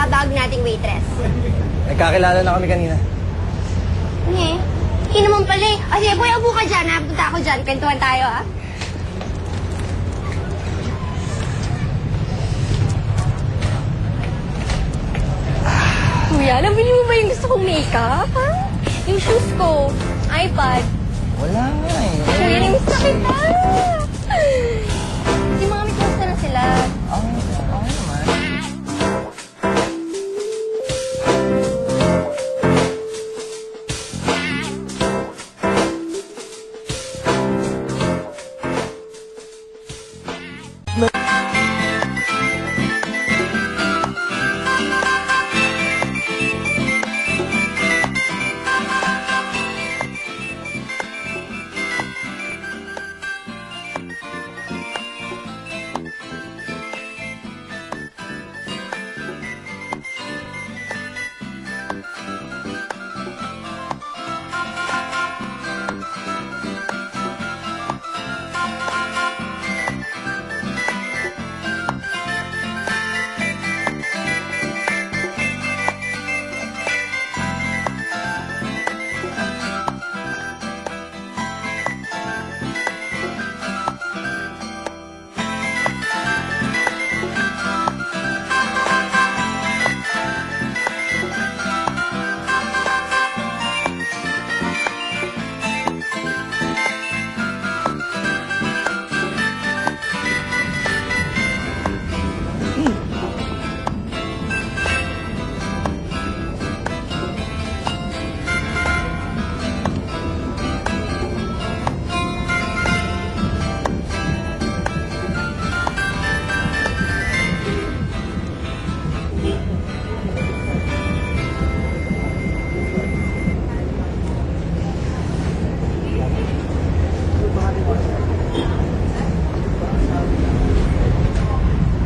pinakabag nating waitress. Nagkakilala na kami kanina. Hindi naman pala eh. O sige, boy, upo ka dyan ha. Punta ako dyan. Kwentuhan tayo ha. Kuya, nabili mo ba yung gusto kong makeup, ha? Yung shoes ko, iPad. Wala nga eh. Kuya, namiss na kita. Si mami, kumusta na sila? Okay naman.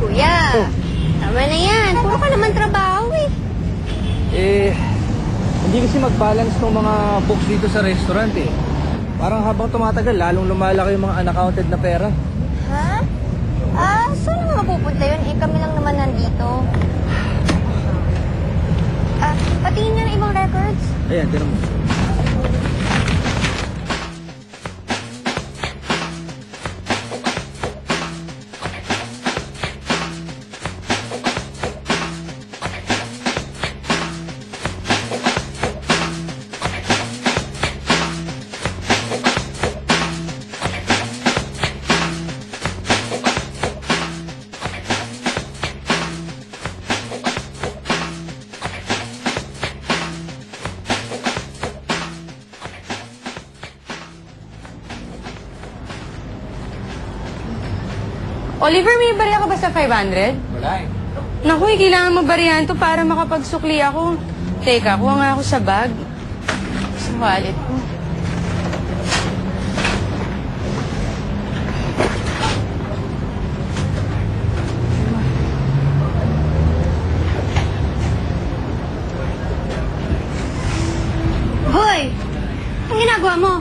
Kuya, tama na yan. Puro ka naman trabaho eh. Hindi kasi mag-balance ng mga books dito sa restaurant eh. Parang habang tumatagal, lalong lumalaki yung mga unaccounted na pera. Ha? Saan nga mapupunta yun? Eh, kami lang naman nandito. Patingin nga ng ibang records. Ayan, tinan mo. Oliver, may barya ka ba sa 500? Wala eh. Naku, kailangan mabarihan to para makapagsukli ako. Teka, kuha nga ako sa bag. Sa wallet ko. Hoy! Ang ginagawa mo?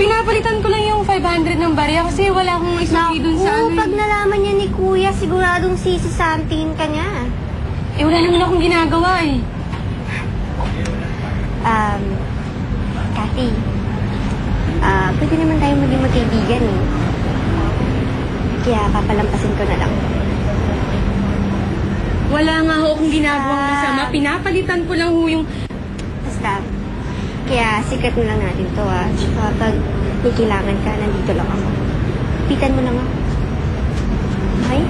Pinapalitan ko lang yung 500 ng barya kasi wala akong isukli dun sa ano. Pag nalaman niya ni Kuya, siguradong sisisantin ka niya. Eh, wala naman akong ginagawa eh. Kathy, pwede naman tayo maging magkaibigan eh. Kaya papalampasin ko na lang. Wala nga ho akong ginagawang masama. Pinapalitan ko lang ho yung... Basta, kaya sikat na lang natin to Tsaka pag may kailangan ka, nandito lang ako. Pitan mo lang ako. Okay?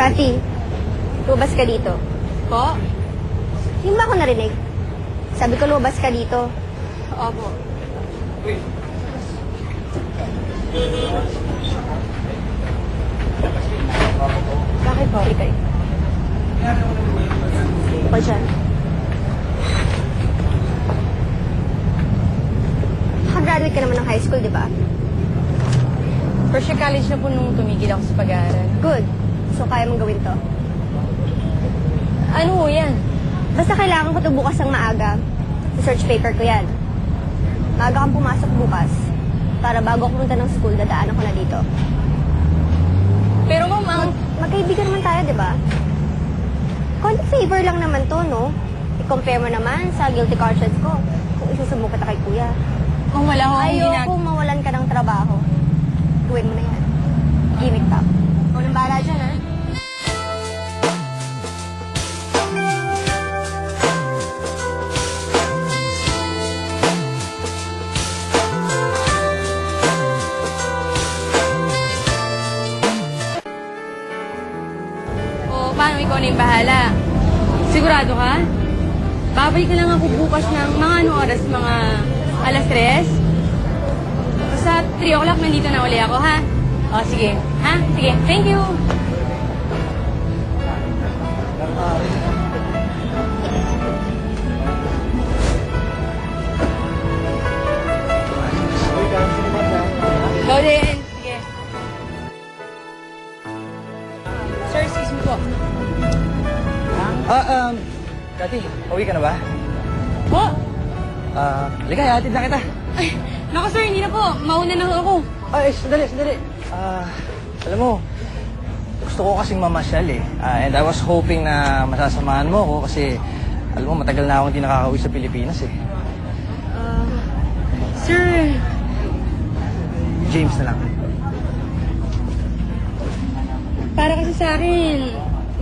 Kathy, lumabas ka dito. Po? Hindi ba ako narinig? Sabi ko lumabas ka dito. Opo. Halika rin. Upo dyan. Nakagraduate ka naman ng high school, di ba? First year college na po nung tumigil ako sa pag-aaral. Good. So, kaya mong gawin to. Ano ho yan? Basta kailangan ko to bukas ng maaga. Sa search paper ko yan. Maaga kang pumasok bukas. Para bago ako punta ng school, dadaanan ko na dito. Pero ma'am, ang... Magkaibigan naman tayo, di ba? Konti favor lang naman to, no? I-compare mo naman sa guilty conscience ko kung isusubok kita kay kuya. Ma'am, wala ho akong Ayoko mawalan ka ng trabaho. Gawin mo na yan. Gimmick pa. Ikaw nang bahala dyan, ha? O, paano ikaw na yung bahala? Sigurado ka? Babalik na lang ako bukas ng mga anong oras? Mga alas 3? Basta 3 o'clock nandito na uli ako, ha? O, sige. Ha? Sige. Thank you. Go din. Sige. Sir, excuse me po. Kati, uwi ka na ba? Po? Halika, hatid na kita. Ay, naku sir, hindi na po. Mauna na ho ako. Ay, sandali. Alam mo, gusto ko kasing mamasyal eh. And I was hoping na masasamahan mo ako kasi, alam mo, matagal na akong hindi nakakauwi sa Pilipinas eh. Sir, James na lang. para kasi sa akin,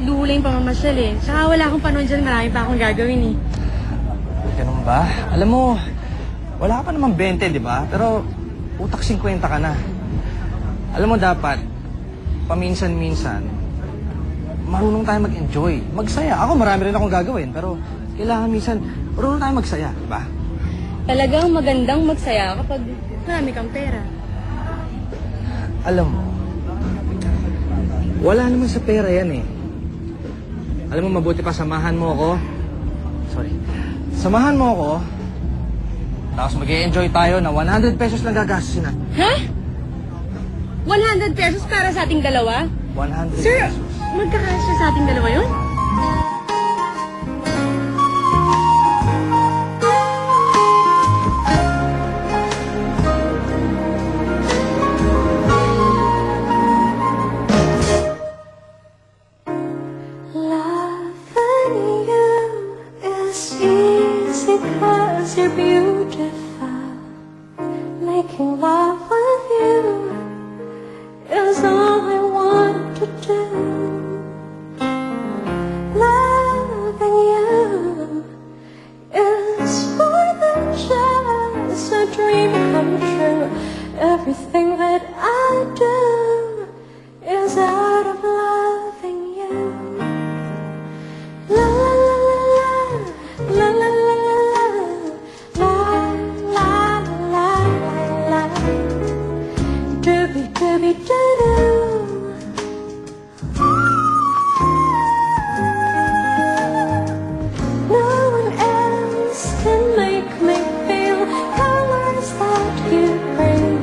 luhula yung pamamasyal eh. Saka wala akong panahon dyan, marami pa akong gagawin eh. Ganun ba? Alam mo, wala ka pa naman 20, di ba? Pero utak 50 ka na. Alam mo dapat, paminsan-minsan, marunong tayo mag-enjoy. Magsaya. Ako marami rin akong gagawin, pero kailangan minsan, marunong tayo magsaya, di ba? Talagang magandang magsaya kapag marami kang pera. Alam mo, wala naman sa pera yan eh. Alam mo, mabuti pa samahan mo ako. Sorry. Samahan mo ako. Tapos mag-i-enjoy tayo na 100 pesos lang gagastusin na. Ha? 100 pesos para sa ating dalawa? 100 Sir, pesos. magkakasya sa ating dalawa yun? Loving you is easy 'cause you're beautiful. Making love with you is all I want to do. Loving you is more than just a dream come true. Everything that I do is out of loving you. La la la la la la la la la la la dooby dooby doo doo. No one else can make me feel colors that you bring.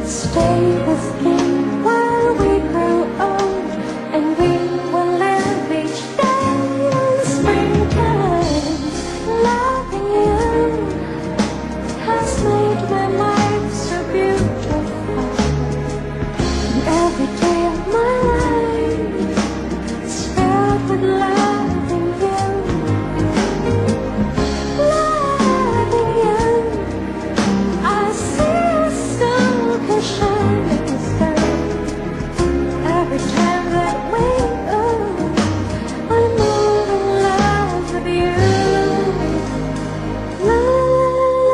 Stay with me while we grow old, and we will live each day in springtime. Loving you has made my life so beautiful. And every day of my life is filled with love.